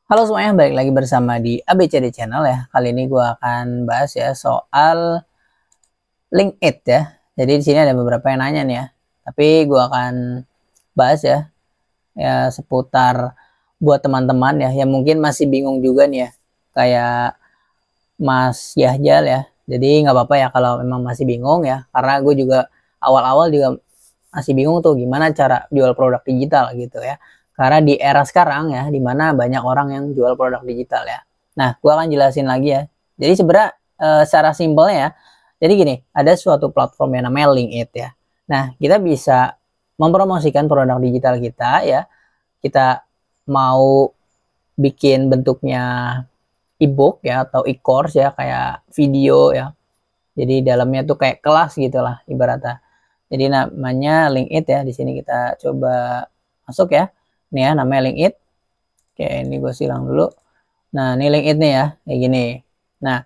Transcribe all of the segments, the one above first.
Halo semuanya, balik lagi bersama di ABCD Channel ya. Kali ini gue akan bahas ya soal LinkedIn ya. Jadi di sini ada beberapa yang nanya nih ya. Tapi gue akan bahas ya seputar buat teman-teman ya yang mungkin masih bingung juga nih ya. Kayak Mas Yahjal ya. Jadi nggak apa-apa ya kalau memang masih bingung ya. Karena gue juga awal-awal juga masih bingung tuh gimana cara jual produk digital gitu ya. Karena di era sekarang ya, dimana banyak orang yang jual produk digital ya. Nah, gue akan jelasin lagi ya. Jadi sebenarnya secara simpelnya ya, jadi gini, ada suatu platform yang namanya LinkedIn ya. Nah, kita bisa mempromosikan produk digital kita ya. Kita mau bikin bentuknya e-book ya atau e-course ya, kayak video ya. Jadi dalamnya tuh kayak kelas gitulah ibaratnya. Jadi namanya LinkedIn ya. Di sini kita coba masuk ya. Ini ya namanya LinkedIn. Oke, ini gue silang dulu. Nah, ini LinkedIn nih ya, kayak gini. Nah,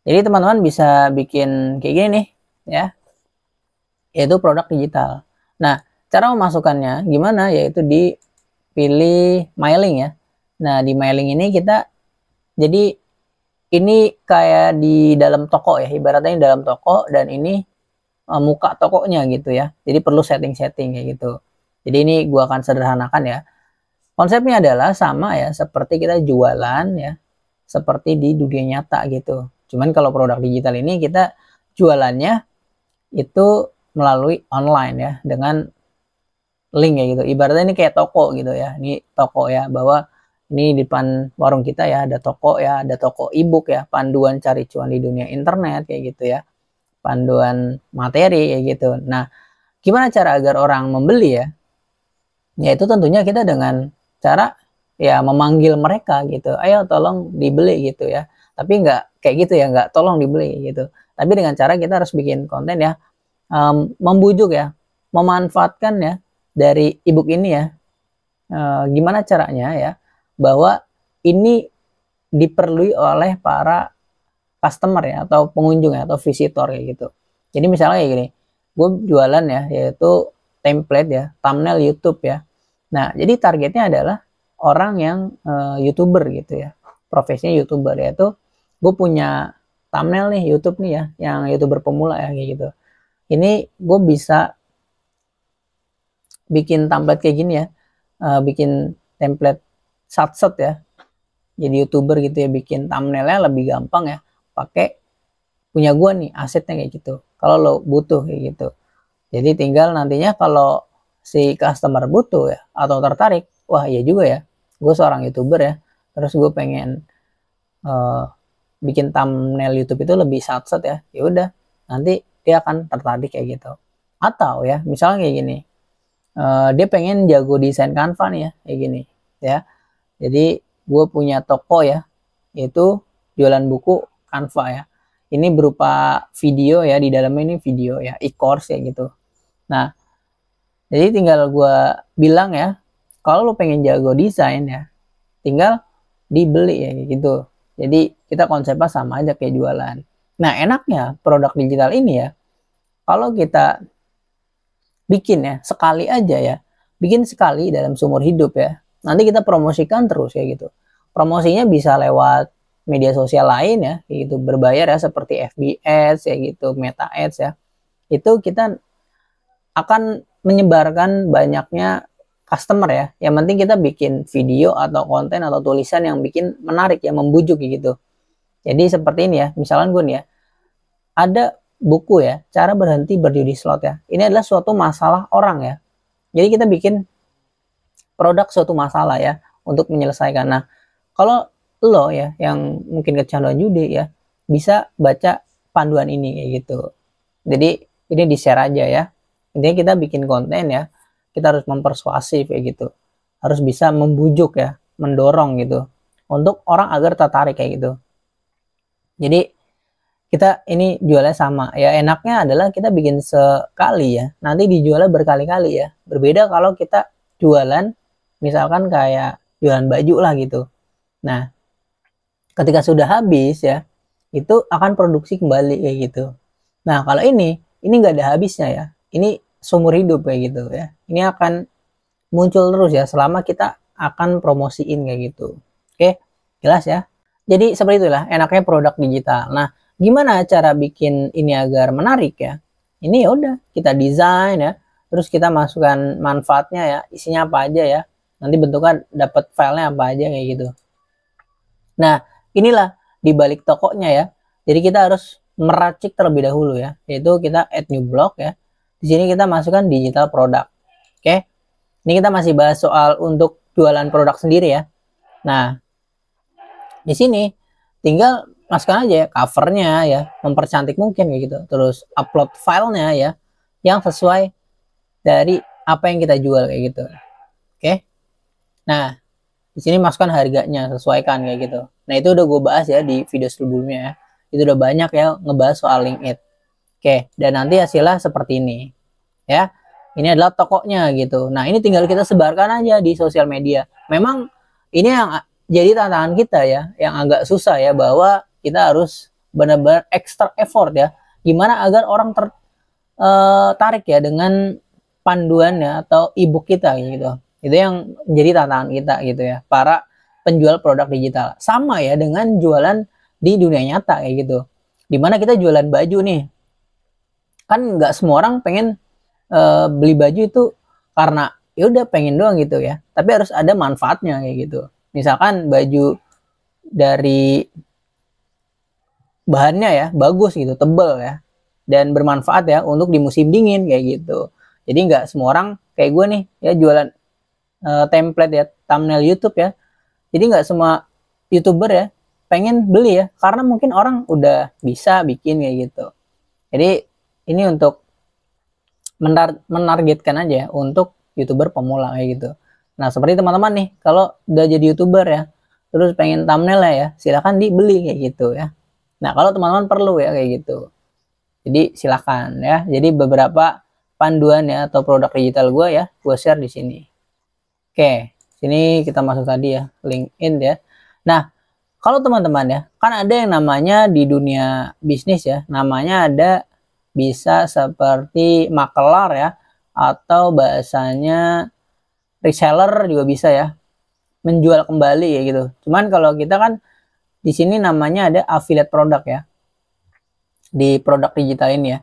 jadi teman-teman bisa bikin kayak gini nih ya, yaitu produk digital. Nah, cara memasukkannya gimana? Yaitu dipilih mailing ya. Nah, di mailing ini kita jadi ini kayak di dalam toko ya, ibaratnya di dalam toko dan ini muka tokonya gitu ya. Jadi perlu setting-setting kayak gitu. Jadi ini gua akan sederhanakan ya. Konsepnya adalah sama ya seperti kita jualan ya, seperti di dunia nyata gitu. Cuman kalau produk digital ini kita jualannya itu melalui online ya dengan link ya gitu. Ibaratnya ini kayak toko gitu ya. Ini toko ya, bahwa ini di depan warung kita ya ada toko ya, ada toko e-book ya, panduan cari cuan di dunia internet kayak gitu ya. Panduan materi kayak gitu. Nah, gimana cara agar orang membeli ya? Yaitu tentunya kita dengan cara ya memanggil mereka gitu, ayo tolong dibeli gitu ya. Tapi nggak kayak gitu ya, nggak tolong dibeli gitu. Tapi dengan cara kita harus bikin konten ya, membujuk ya, memanfaatkan ya dari ebook ini ya. Gimana caranya ya, bahwa ini diperlui oleh para customer ya atau pengunjung ya atau visitor kayak gitu. Jadi misalnya kayak gini, gue jualan ya yaitu template ya, thumbnail YouTube ya. Nah, jadi targetnya adalah orang yang YouTuber gitu ya. Profesinya YouTuber, yaitu gue punya thumbnail nih YouTube nih ya, yang YouTuber pemula ya kayak gitu. Ini gue bisa bikin template kayak gini ya. Bikin template satset ya. Jadi YouTuber gitu ya, bikin thumbnailnya lebih gampang ya. Pakai punya gue nih asetnya kayak gitu. Kalau lo butuh kayak gitu. Jadi tinggal nantinya kalau si customer butuh ya atau tertarik, wah iya juga ya, gue seorang YouTuber ya, terus gue pengen bikin thumbnail YouTube itu lebih satset ya, ya udah nanti dia akan tertarik kayak gitu. Atau ya misalnya kayak gini, dia pengen jago desain Canva nih ya, kayak gini ya. Jadi gue punya toko ya, yaitu jualan buku Canva ya. Ini berupa video ya, di dalamnya ini video ya, e-course ya gitu. Nah, jadi tinggal gue bilang ya, kalau lo pengen jago desain ya, tinggal dibeli ya gitu. Jadi kita konsepnya sama aja kayak jualan. Nah, enaknya produk digital ini ya, kalau kita bikin ya sekali aja ya, bikin sekali dalam seumur hidup ya, nanti kita promosikan terus ya gitu. Promosinya bisa lewat media sosial lain ya, gitu berbayar ya seperti FB Ads ya gitu, Meta Ads ya. Itu kita akan menyebarkan banyaknya customer ya. Yang penting kita bikin video atau konten atau tulisan yang bikin menarik ya, membujuk gitu. Jadi seperti ini ya, misalkan gue nih ya, ada buku ya, cara berhenti berjudi slot ya. Ini adalah suatu masalah orang ya. Jadi kita bikin produk suatu masalah ya untuk menyelesaikan. Nah, kalau lo ya yang mungkin kecanduan judi ya, bisa baca panduan ini kayak gitu. Jadi ini di share aja ya. Intinya kita bikin konten ya, kita harus mempersuasif kayak gitu, harus bisa membujuk ya, mendorong gitu untuk orang agar tertarik kayak gitu. Jadi kita ini jualnya sama ya, enaknya adalah kita bikin sekali ya, nanti dijualnya berkali-kali ya. Berbeda kalau kita jualan misalkan kayak jualan baju lah gitu. Nah, ketika sudah habis ya, itu akan produksi kembali kayak gitu. Nah, kalau ini nggak ada habisnya ya, ini seumur hidup kayak gitu ya. Ini akan muncul terus ya selama kita akan promosiin kayak gitu. Oke. Oke, jelas ya. Jadi seperti itulah enaknya produk digital. Nah, gimana cara bikin ini agar menarik ya? Ini ya udah kita desain ya, terus kita masukkan manfaatnya ya, isinya apa aja ya. Nanti bentuknya dapat filenya apa aja kayak gitu. Nah, inilah di balik tokonya ya. Jadi kita harus meracik terlebih dahulu ya, yaitu kita add new block ya. Di sini kita masukkan digital product. Oke. Ini kita masih bahas soal untuk jualan produk sendiri ya. Nah, di sini tinggal masukkan aja ya covernya ya, mempercantik mungkin kayak gitu. Terus upload filenya ya, yang sesuai dari apa yang kita jual kayak gitu. Oke. Nah, di sini masukkan harganya, sesuaikan kayak gitu. Nah, itu udah gue bahas ya di video sebelumnya ya. Itu udah banyak ya ngebahas soal LinkedIn. Oke, dan nanti hasilnya seperti ini. Ya. Ini adalah tokonya gitu. Nah, ini tinggal kita sebarkan aja di sosial media. Memang ini yang jadi tantangan kita ya, yang agak susah ya, bahwa kita harus benar-benar extra effort ya. Gimana agar orang tertarik ya dengan panduannya atau ebook kita gitu. Itu yang jadi tantangan kita gitu ya, para penjual produk digital. Sama ya dengan jualan di dunia nyata kayak gitu. Dimana kita jualan baju nih, kan nggak semua orang pengen beli baju itu karena ya udah pengen doang gitu ya, tapi harus ada manfaatnya kayak gitu. Misalkan baju dari bahannya ya bagus gitu, tebel ya, dan bermanfaat ya untuk di musim dingin kayak gitu. Jadi nggak semua orang kayak gue nih ya jualan template ya, thumbnail YouTube ya. Jadi nggak semua YouTuber ya pengen beli ya, karena mungkin orang udah bisa bikin kayak gitu. Jadi ini untuk menargetkan aja untuk YouTuber pemula kayak gitu. Nah, seperti teman-teman nih, kalau udah jadi YouTuber ya, terus pengen thumbnail ya, silakan dibeli kayak gitu ya. Nah, kalau teman-teman perlu ya kayak gitu. Jadi silakan ya. Jadi beberapa panduan ya atau produk digital gue ya, gue share di sini. Oke, sini kita masuk tadi ya, LinkedIn ya. Nah, kalau teman-teman ya, kan ada yang namanya di dunia bisnis ya, namanya ada bisa seperti makelar ya, atau bahasanya reseller juga bisa ya, menjual kembali ya gitu. Cuman kalau kita kan di sini namanya ada affiliate produk ya, di produk digital ini ya.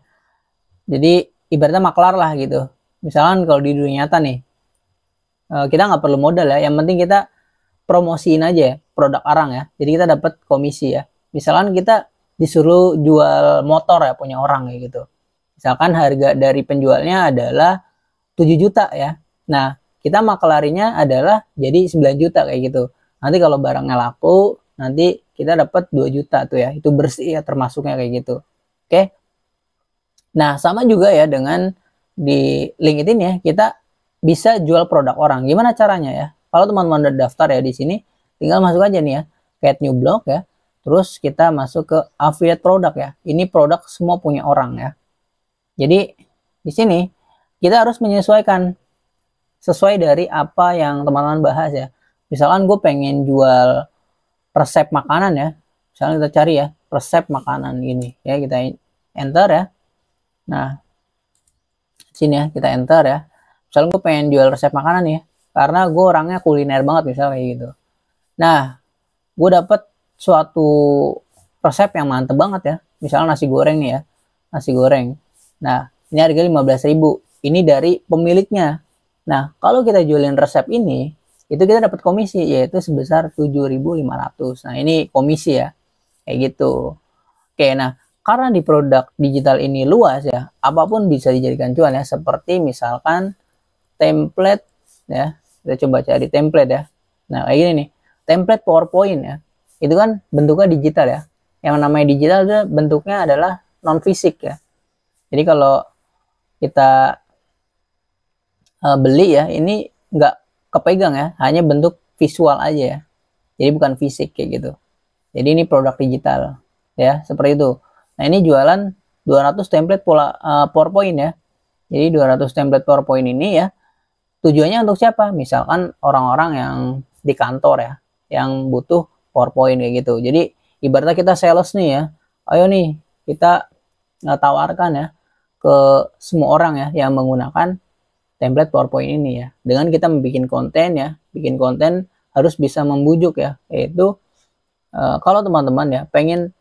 Jadi ibaratnya makelar lah gitu. Misalkan kalau di dunia nyata nih, kita nggak perlu modal ya, yang penting kita promosiin aja ya produk orang ya, jadi kita dapat komisi ya. Misalkan kita disuruh jual motor ya punya orang kayak gitu, misalkan harga dari penjualnya adalah 7 juta ya, nah kita makelarinya adalah jadi 9 juta kayak gitu. Nanti kalau barangnya laku nanti kita dapat 2 juta tuh ya, itu bersih ya termasuknya kayak gitu. Oke, nah sama juga ya dengan di LinkedIn ya, kita bisa jual produk orang. Gimana caranya ya? Kalau teman-teman udah daftar ya di sini, tinggal masuk aja nih ya, create new blog ya. Terus kita masuk ke affiliate produk ya. Ini produk semua punya orang ya. Jadi di sini kita harus menyesuaikan sesuai dari apa yang teman-teman bahas ya. Misalkan gue pengen jual resep makanan ya. Misalnya kita cari ya, resep makanan ini ya, kita enter ya. Nah, sini ya, kita enter ya. Misalnya gue pengen jual resep makanan ya, karena gue orangnya kuliner banget misalnya kayak gitu. Nah, gue dapet suatu resep yang mantep banget ya. Misalnya nasi goreng nih ya, nasi goreng. Nah, ini harga 15.000. Ini dari pemiliknya. Nah, kalau kita jualin resep ini, itu kita dapat komisi yaitu sebesar 7.500. Nah, ini komisi ya. Kayak gitu. Oke, nah karena di produk digital ini luas ya, apapun bisa dijadikan cuan ya. Seperti misalkan template ya, kita coba cari template ya. Nah kayak gini nih, template PowerPoint ya, itu kan bentuknya digital ya. Yang namanya digital itu bentuknya adalah non fisik ya. Jadi kalau kita beli ya, ini nggak kepegang ya, hanya bentuk visual aja ya. Jadi bukan fisik kayak gitu. Jadi ini produk digital ya, seperti itu. Nah ini jualan 200 template PowerPoint ya. Jadi 200 template PowerPoint ini ya, tujuannya untuk siapa? Misalkan orang-orang yang di kantor ya, yang butuh PowerPoint kayak gitu. Jadi ibaratnya kita sales nih ya, ayo nih kita tawarkan ya ke semua orang ya yang menggunakan template PowerPoint ini ya. Dengan kita membuat konten ya, bikin konten harus bisa membujuk ya, yaitu kalau teman-teman ya pengen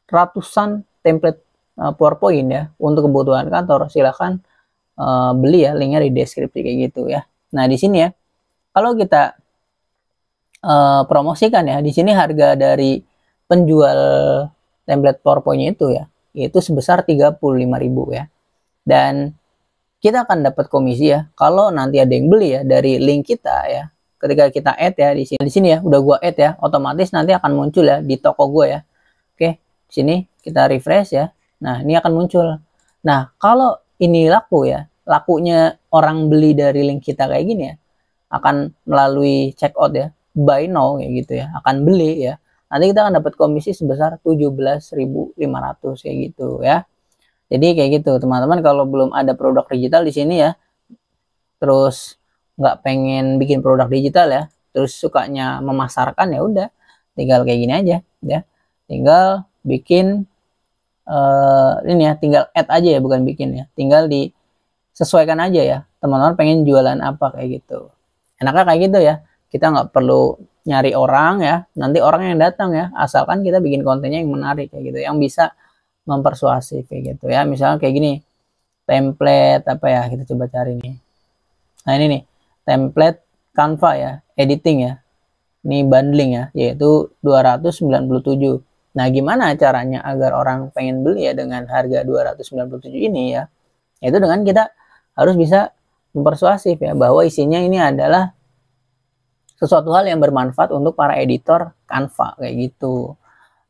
ratusan template PowerPoint ya untuk kebutuhan kantor, silahkan beli ya, linknya di deskripsi kayak gitu ya. Nah di sini ya, kalau kita promosikan ya, di sini harga dari penjual template PowerPoint itu ya, itu sebesar 35.000 ya. Dan kita akan dapat komisi ya kalau nanti ada yang beli ya dari link kita ya. Ketika kita add ya di sini ya, udah gua add ya, otomatis nanti akan muncul ya di toko gua ya. Oke, di sini kita refresh ya. Nah, ini akan muncul. Nah, kalau ini laku ya, lakunya orang beli dari link kita kayak gini ya, akan melalui checkout ya, buy now kayak gitu ya, akan beli ya. Nanti kita akan dapat komisi sebesar 17.500 kayak gitu ya. Jadi kayak gitu teman-teman, kalau belum ada produk digital di sini ya, terus nggak pengen bikin produk digital ya, terus sukanya memasarkan, ya udah tinggal kayak gini aja ya, tinggal bikin ini ya, tinggal add aja ya, bukan bikin ya, tinggal disesuaikan aja ya teman-teman pengen jualan apa kayak gitu. Enaknya kayak gitu ya, kita nggak perlu nyari orang ya, nanti orang yang datang ya, asalkan kita bikin kontennya yang menarik kayak gitu, yang bisa mempersuasif kayak gitu ya. Misalnya kayak gini, template apa ya, kita coba cari nih. Nah ini nih, template Canva ya, editing ya, ini bundling ya, yaitu 297. Nah gimana caranya agar orang pengen beli ya dengan harga 297 ini ya, yaitu dengan kita harus bisa mempersuasif ya, bahwa isinya ini adalah sesuatu hal yang bermanfaat untuk para editor Canva kayak gitu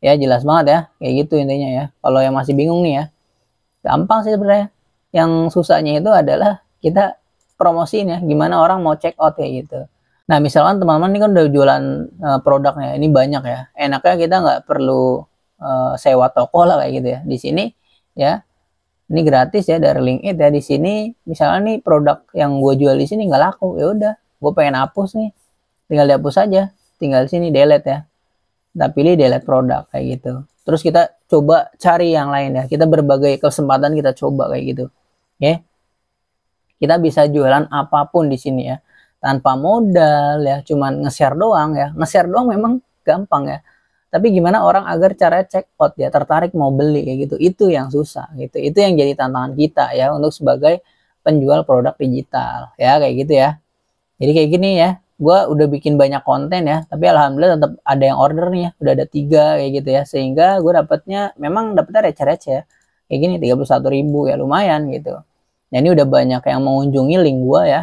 ya. Jelas banget ya, kayak gitu intinya ya. Kalau yang masih bingung nih ya, gampang sih sebenarnya. Yang susahnya itu adalah kita promosiin ya, gimana orang mau check out kayak gitu. Nah misalkan teman-teman ini kan udah jualan produknya, ini banyak ya, enaknya kita nggak perlu sewa toko lah kayak gitu ya. Di sini ya, ini gratis ya dari link it ya. Di sini misalnya nih produk yang gue jual di sini nggak laku, ya udah gue pengen hapus nih, tinggal dihapus aja, tinggal di sini delete ya, kita pilih delete produk kayak gitu. Terus kita coba cari yang lain ya, kita berbagai kesempatan kita coba kayak gitu ya. Kita bisa jualan apapun di sini ya, tanpa modal ya, cuman nge-share doang ya. Nge-share doang memang gampang ya, tapi gimana orang agar cara check out ya, tertarik mau beli kayak gitu, itu yang susah gitu. Itu yang jadi tantangan kita ya untuk sebagai penjual produk digital ya, kayak gitu ya. Jadi kayak gini ya, gue udah bikin banyak konten ya, tapi alhamdulillah tetap ada yang order nih ya, udah ada 3 kayak gitu ya, sehingga gue dapatnya memang dapetnya receh-receh ya, kayak gini 31.000 ya, lumayan gitu. Nah ini udah banyak yang mengunjungi link gue ya,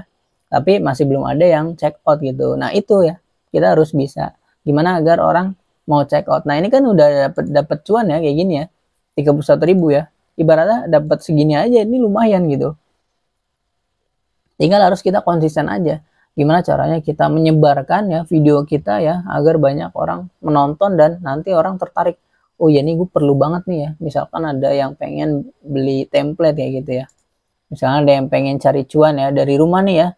tapi masih belum ada yang check out gitu. Nah itu ya, kita harus bisa gimana agar orang mau check out. Nah ini kan udah dapet cuan ya kayak gini ya, 31.000 ya, ibaratnya dapat segini aja ini lumayan gitu. Tinggal harus kita konsisten aja. Gimana caranya kita menyebarkan ya video kita ya, agar banyak orang menonton dan nanti orang tertarik. Oh ya nih gue perlu banget nih ya, misalkan ada yang pengen beli template ya gitu ya, misalnya ada yang pengen cari cuan ya dari rumah nih ya.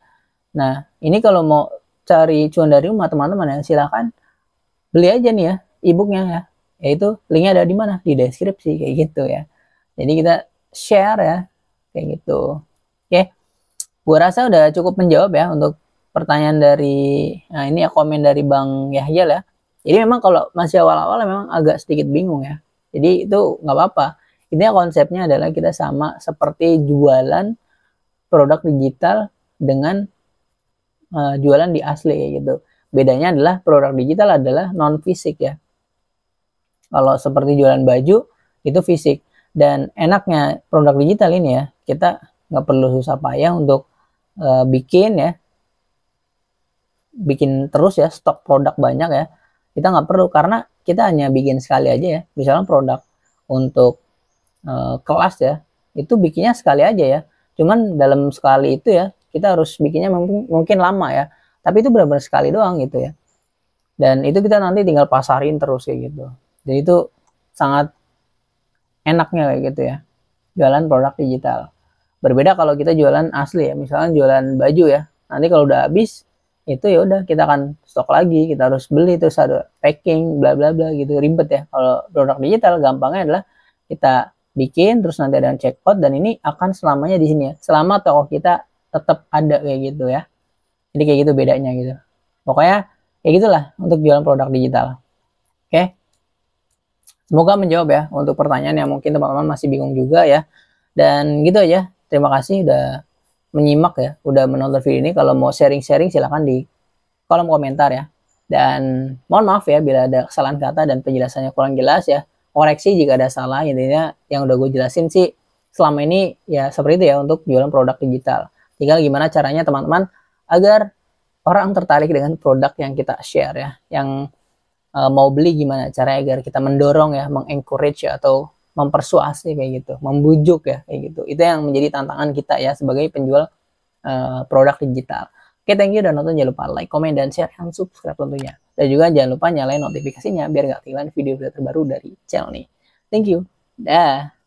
Nah ini kalau mau cari cuan dari rumah teman-teman ya, silahkan beli aja nih ya ebooknya ya, yaitu linknya ada di mana, di deskripsi kayak gitu ya. Jadi kita share ya kayak gitu. Oke, gue rasa udah cukup menjawab ya untuk pertanyaan dari, nah ini ya komen dari Bang Yahya lah. Jadi memang kalau masih awal-awal memang agak sedikit bingung ya. Jadi itu nggak apa-apa. Intinya konsepnya adalah kita sama seperti jualan produk digital dengan jualan di asli ya gitu. Bedanya adalah produk digital adalah non fisik ya. Kalau seperti jualan baju itu fisik. Dan enaknya produk digital ini ya, kita nggak perlu susah payah untuk bikin ya, bikin terus ya, stok produk banyak ya, kita nggak perlu, karena kita hanya bikin sekali aja ya. Misalnya produk untuk kelas ya, itu bikinnya sekali aja ya, cuman dalam sekali itu ya kita harus bikinnya mungkin lama ya, tapi itu benar-benar sekali doang gitu ya, dan itu kita nanti tinggal pasarin terus kayak gitu. Jadi itu sangat enaknya kayak gitu ya, jualan produk digital. Berbeda kalau kita jualan asli ya, misalnya jualan baju ya, nanti kalau udah habis itu ya udah kita akan stok lagi, kita harus beli, terus ada packing bla bla bla gitu, ribet ya. Kalau produk digital gampangnya adalah kita bikin, terus nanti ada yang check out, dan ini akan selamanya di sini ya, selama toko kita tetap ada kayak gitu ya. Jadi kayak gitu bedanya gitu. Pokoknya Ya gitulah untuk jualan produk digital. Oke. Semoga menjawab ya untuk pertanyaan yang mungkin teman-teman masih bingung juga ya. Dan gitu aja. Terima kasih udah menyimak ya, udah menonton video ini. Kalau mau sharing-sharing silahkan di kolom komentar ya. Dan mohon maaf ya bila ada kesalahan kata dan penjelasannya kurang jelas ya. Koreksi jika ada salah. Intinya yang udah gue jelasin sih selama ini ya seperti itu ya untuk jualan produk digital. Tinggal gimana caranya teman-teman agar orang tertarik dengan produk yang kita share ya. Yang mau beli gimana caranya agar kita mendorong ya, mengencourage ya, atau mempersuasi kayak gitu, membujuk ya kayak gitu. Itu yang menjadi tantangan kita ya sebagai penjual produk digital. Oke, thank you udah nonton. Jangan lupa like, comment, dan share, dan subscribe tentunya. Dan juga jangan lupa nyalain notifikasinya biar gak ketinggalan video-video terbaru dari channel ini. Thank you. Dah.